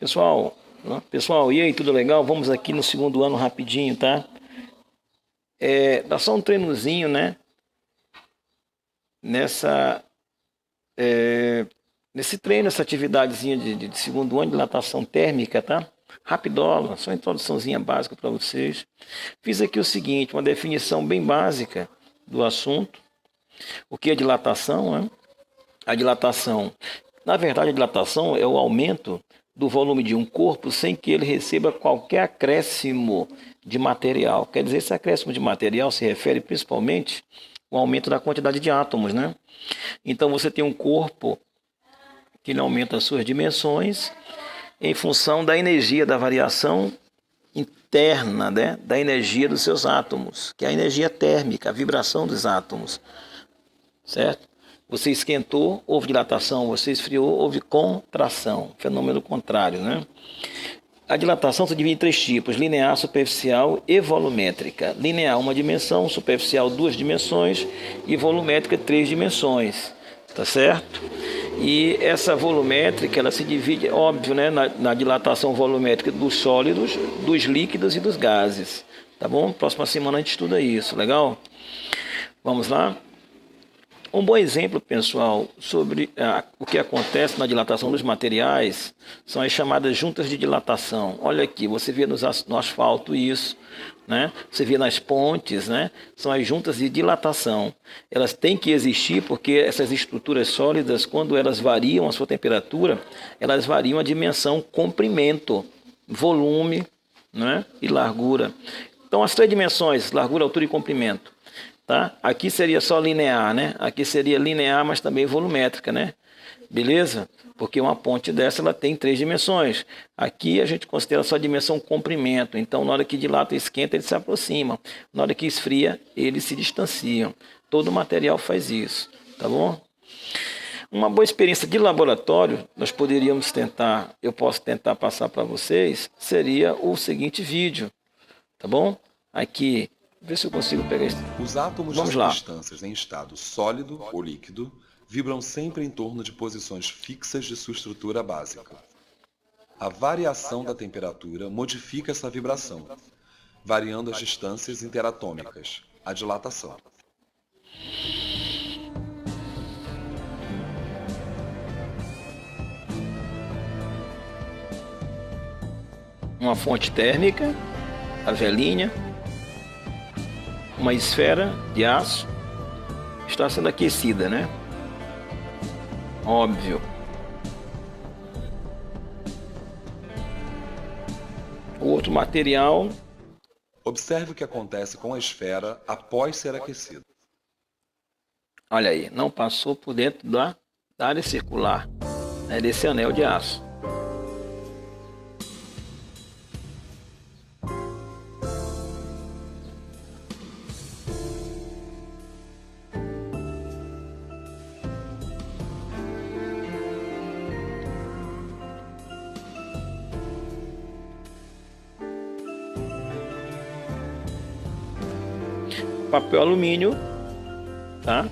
Pessoal, pessoal, e aí, tudo legal? Vamos aqui no segundo ano rapidinho, tá? Dá só um treinozinho, né? Nessa, nesse treino, essa atividadezinha de segundo ano de dilatação térmica, tá? Rapidola, só uma introduçãozinha básica para vocês. Fiz aqui o seguinte, uma definição bem básica do assunto. O que é dilatação, né? A dilatação, na verdade, a dilatação é o aumento do volume de um corpo sem que ele receba qualquer acréscimo de material. Quer dizer, esse acréscimo de material se refere principalmente ao aumento da quantidade de átomos, né? Então você tem um corpo que ele aumenta as suas dimensões em função da energia da variação interna, né? Da energia dos seus átomos, que é a energia térmica, a vibração dos átomos, certo? Você esquentou, houve dilatação. Você esfriou, houve contração. Fenômeno contrário, né? A dilatação se divide em três tipos: linear, superficial e volumétrica. Linear, uma dimensão; superficial, duas dimensões; e volumétrica, três dimensões. Tá certo? E essa volumétrica, ela se divide, óbvio, né, na dilatação volumétrica dos sólidos, dos líquidos e dos gases. Tá bom? Próxima semana a gente estuda isso, legal? Vamos lá? Um bom exemplo, pessoal, sobre o que acontece na dilatação dos materiais são as chamadas juntas de dilatação. Olha aqui, você vê no asfalto isso, né? Você vê nas pontes, né? São as juntas de dilatação. Elas têm que existir porque essas estruturas sólidas, quando elas variam a sua temperatura, elas variam a dimensão comprimento, volume, né? E largura. Então, as três dimensões, largura, altura e comprimento. Tá? Aqui seria só linear, né? Aqui seria linear, mas também volumétrica, né? Beleza? Porque uma ponte dessa ela tem três dimensões. Aqui a gente considera só a dimensão comprimento. Então, na hora que dilata e esquenta, eles se aproximam. Na hora que esfria, eles se distanciam. Todo material faz isso, tá bom? Uma boa experiência de laboratório, eu posso tentar passar para vocês, seria o seguinte vídeo, tá bom? Aqui. Ver se eu consigo pegar isso. Os átomos de substâncias em estado sólido ou líquido vibram sempre em torno de posições fixas de sua estrutura básica. A variação da temperatura modifica essa vibração, variando as distâncias interatômicas, a dilatação. Uma fonte térmica, a velhinha. Uma esfera de aço está sendo aquecida, né? Óbvio. O outro material. Observe o que acontece com a esfera após ser aquecida. Olha aí, não passou por dentro da área circular, né, desse anel de aço. Papel alumínio, tá?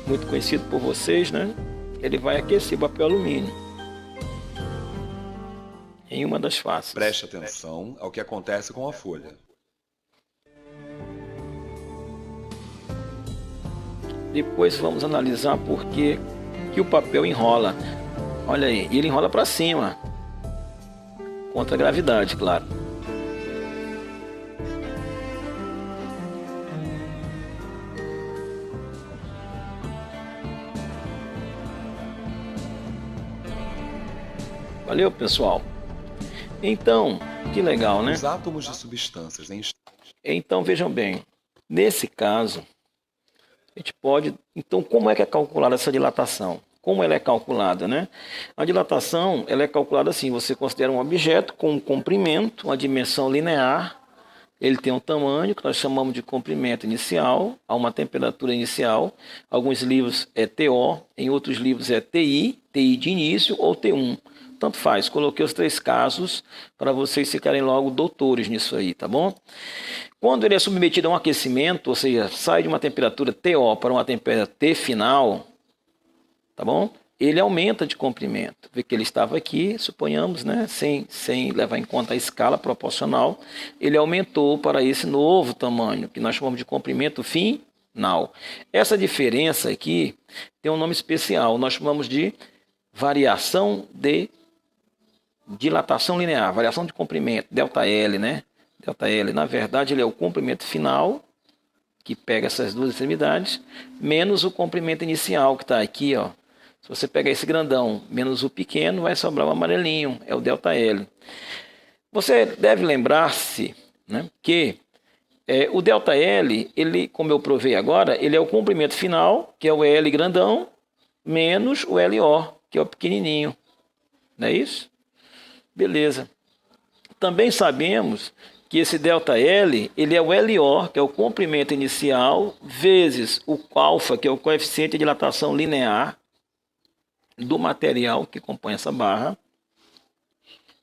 Muito conhecido por vocês, né? Ele vai aquecer o papel alumínio em uma das faces. Preste atenção ao que acontece com a folha. Depois vamos analisar por que o papel enrola. Olha aí, ele enrola para cima, contra a gravidade, claro. Valeu, pessoal. Então, que legal, né? Os átomos de substâncias em... Então, vejam bem. Nesse caso, a gente pode... Então, como é que é calculada essa dilatação? Como ela é calculada, né? A dilatação, ela é calculada assim. Você considera um objeto com um comprimento, uma dimensão linear. Ele tem um tamanho que nós chamamos de comprimento inicial, a uma temperatura inicial. Alguns livros é TO, em outros livros é TI, TI de início ou T1. Tanto faz, coloquei os três casos para vocês ficarem logo doutores nisso aí, tá bom? Quando ele é submetido a um aquecimento, ou seja, sai de uma temperatura TO para uma temperatura T final, tá bom? ele aumenta de comprimento. Vê que ele estava aqui, suponhamos, né, sem levar em conta a escala proporcional, ele aumentou para esse novo tamanho, que nós chamamos de comprimento final. Essa diferença aqui tem um nome especial, nós chamamos de variação de dilatação linear, variação de comprimento, ΔL, né? ΔL, na verdade, ele é o comprimento final, que pega essas duas extremidades, menos o comprimento inicial, que está aqui, ó. Se você pegar esse grandão menos o pequeno, vai sobrar o amarelinho, é o ΔL. Você deve lembrar-se, né, que o ΔL, ele, como eu provei agora, ele é o comprimento final, que é o L grandão, menos o LO, que é o pequenininho. Não é isso? Beleza. Também sabemos que esse ΔL, ele é o LO, que é o comprimento inicial, vezes o alfa, que é o coeficiente de dilatação linear do material que compõe essa barra,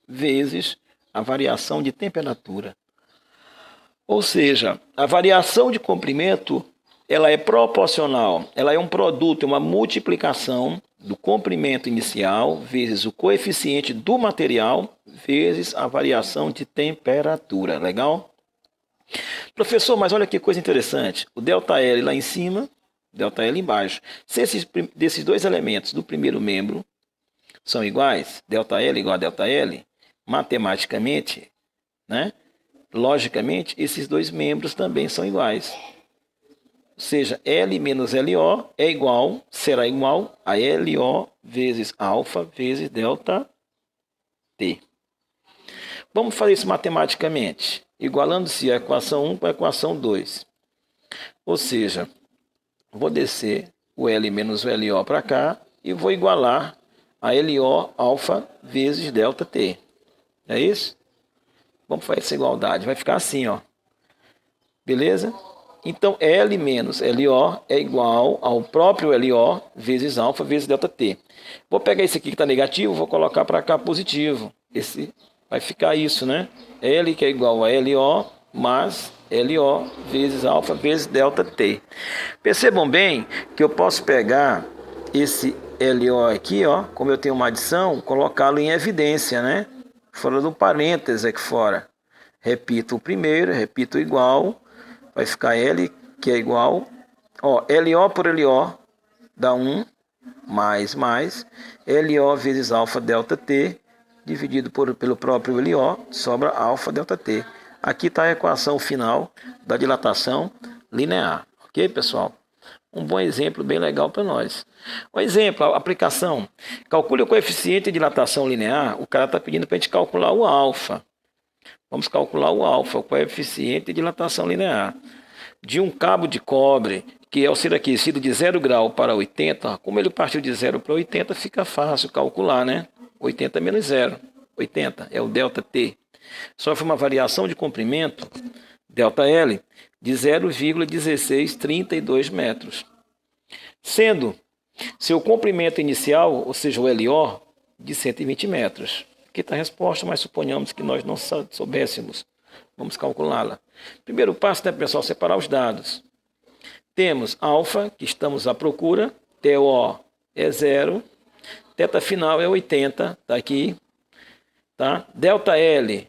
vezes a variação de temperatura. Ou seja, a variação de comprimento, ela é proporcional, ela é um produto, é uma multiplicação do comprimento inicial vezes o coeficiente do material vezes a variação de temperatura. Legal? Professor, mas olha que coisa interessante. O ΔL lá em cima, ΔL embaixo. Se desses dois elementos do primeiro membro são iguais, ΔL igual a ΔL, matematicamente, né? Logicamente, esses dois membros também são iguais. Ou seja, L menos LO será igual a LO vezes alfa vezes ΔT. Vamos fazer isso matematicamente, igualando-se a equação 1 com a equação 2. Ou seja, vou descer o L menos o LO para cá e vou igualar a LO alfa vezes ΔT. É isso? Vamos fazer essa igualdade. Vai ficar assim, ó. Beleza? Então, L menos LO é igual ao próprio LO vezes alfa vezes ΔT. Vou pegar esse aqui que está negativo, vou colocar para cá positivo. Esse vai ficar isso, né? L que é igual a LO mais LO vezes alfa vezes ΔT. Percebam bem que eu posso pegar esse LO aqui, ó, como eu tenho uma adição, colocá-lo em evidência, né? Fora do parêntese aqui fora. Repito o primeiro, repito o igual, vai ficar L que é igual, ó, LO por LO dá 1, mais, LO vezes alfa ΔT, dividido pelo próprio LO, sobra alfa ΔT. Aqui está a equação final da dilatação linear. Ok, pessoal? Um bom exemplo bem legal para nós. Um exemplo, a aplicação. Calcule o coeficiente de dilatação linear. O cara está pedindo para a gente calcular o alfa. Vamos calcular o alfa, o coeficiente de dilatação linear. De um cabo de cobre, que ao ser aquecido de 0 grau para 80, como ele partiu de 0 para 80, fica fácil calcular, né? 80 menos 0. 80 é o ΔT. Sofre uma variação de comprimento, ΔL, de 0,1632 metros. Sendo seu comprimento inicial, ou seja, o LO, de 120 metros. Aqui está a resposta, mas suponhamos que nós não soubéssemos. Vamos calculá-la. Primeiro passo, né, pessoal, separar os dados. Temos alfa, que estamos à procura, TO é 0, θ final é 80, está aqui. Tá? ΔL,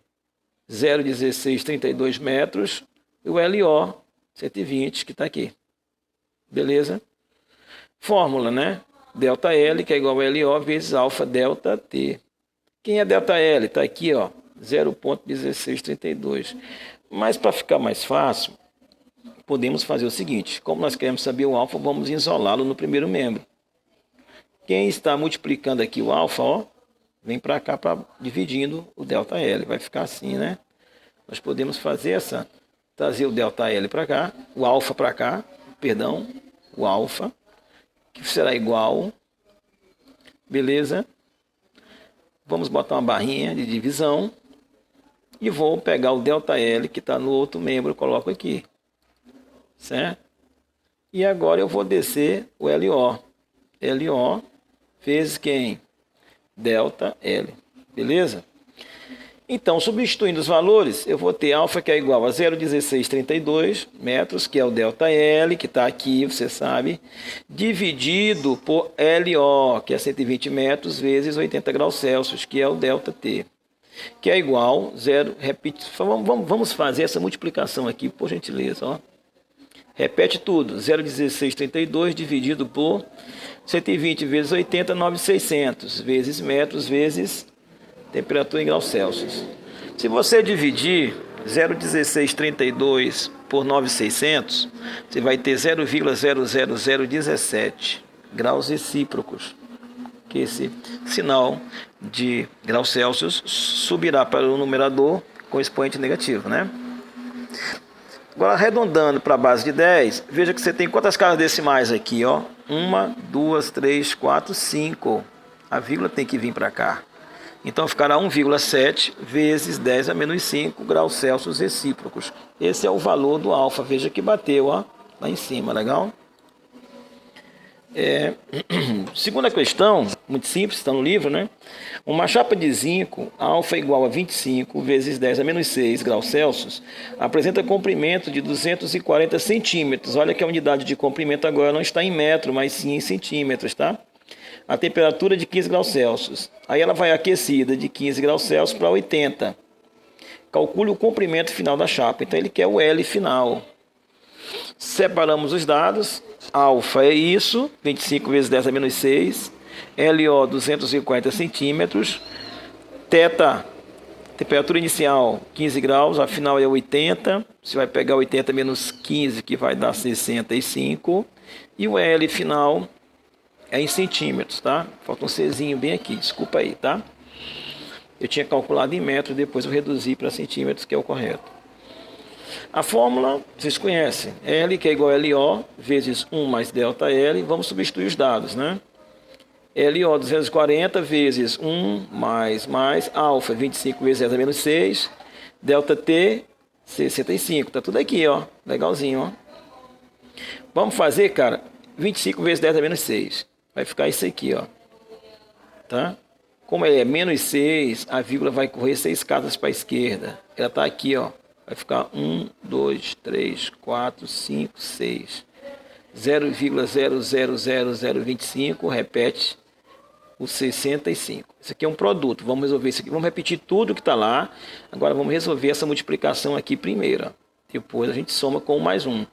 0,1632 metros, e o LO, 120, que está aqui. Beleza? Fórmula, né? ΔL, que é igual a LO vezes alfa ΔT. Quem é ΔL? Está aqui, ó, 0,1632. Mas para ficar mais fácil, podemos fazer o seguinte. Como nós queremos saber o alfa, vamos isolá-lo no primeiro membro. Quem está multiplicando aqui o alfa, ó, vem para cá, dividindo o ΔL. Vai ficar assim, né? Nós podemos fazer trazer o ΔL para cá, o alfa para cá, perdão, o alfa, que será igual, beleza? Vamos botar uma barrinha de divisão e vou pegar o ΔL que está no outro membro, coloco aqui, certo? E agora eu vou descer o LO. LO vezes quem? ΔL, beleza? Então, substituindo os valores, eu vou ter alfa que é igual a 0,1632 metros, que é o ΔL, que está aqui, você sabe, dividido por LO, que é 120 metros, vezes 80 graus Celsius, que é o ΔT, que é igual a 0, repete, vamos fazer essa multiplicação aqui, por gentileza, ó. Repete tudo, 0,1632 dividido por 120 vezes 80, 9.600, vezes metros, vezes temperatura em graus Celsius. Se você dividir 0,1632 por 9.600, você vai ter 0,00017 graus recíprocos. Que esse sinal de graus Celsius subirá para o numerador com expoente negativo, né? Agora, arredondando para a base de 10, veja que você tem quantas casas decimais aqui, ó? 1, 2, 3, 4, 5. A vírgula tem que vir para cá. Então ficará 1,7 vezes 10 a menos 5 graus Celsius recíprocos. Esse é o valor do alfa. Veja que bateu, ó, lá em cima, legal? Segunda questão, muito simples, está no livro, né? Uma chapa de zinco, alfa igual a 25 vezes 10 a menos 6 graus Celsius, apresenta comprimento de 240 centímetros. Olha que a unidade de comprimento agora não está em metro, mas sim em centímetros, tá? A temperatura de 15 graus Celsius. Aí ela vai aquecida de 15 graus Celsius para 80. Calcule o comprimento final da chapa. Então ele quer o L final. Separamos os dados. Alfa é isso, 25 vezes 10 a menos 6. LO 240 centímetros. Teta, temperatura inicial 15 graus, a final é 80. Você vai pegar 80 menos 15, que vai dar 65. E o L final é em centímetros, tá? Falta um Czinho bem aqui, desculpa aí, tá? Eu tinha calculado em metros, depois eu reduzi para centímetros, que é o correto. A fórmula, vocês conhecem, L que é igual a LO, vezes 1 mais ΔL, vamos substituir os dados, né? LO 240 vezes 1 mais alfa 25 vezes 10 a menos 6, ΔT 65, tá tudo aqui, ó, legalzinho, ó. Vamos fazer, cara, 25 vezes 10 a menos 6. Vai ficar isso aqui, ó. Tá? Como é menos 6, a vírgula vai correr 6 casas para a esquerda. Ela está aqui, ó. Vai ficar 1, 2, 3, 4, 5, 6. 0,000025, repete o 65. Isso aqui é um produto. Vamos resolver isso aqui. Vamos repetir tudo que está lá. Agora vamos resolver essa multiplicação aqui primeiro. Depois a gente soma com mais 1.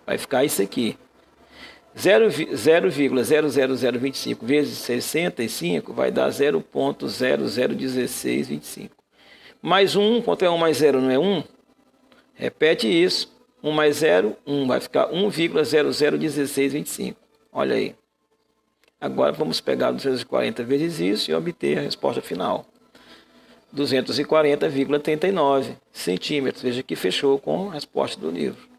Vai ficar isso aqui. 0,00025 vezes 65 vai dar 0,001625. Mais 1, quanto é 1 mais 0, não é 1? Repete isso. 1 mais 0, 1. Vai ficar 1,001625. Olha aí. Agora vamos pegar 240 vezes isso e obter a resposta final. 240,39 centímetros. Veja que fechou com a resposta do livro.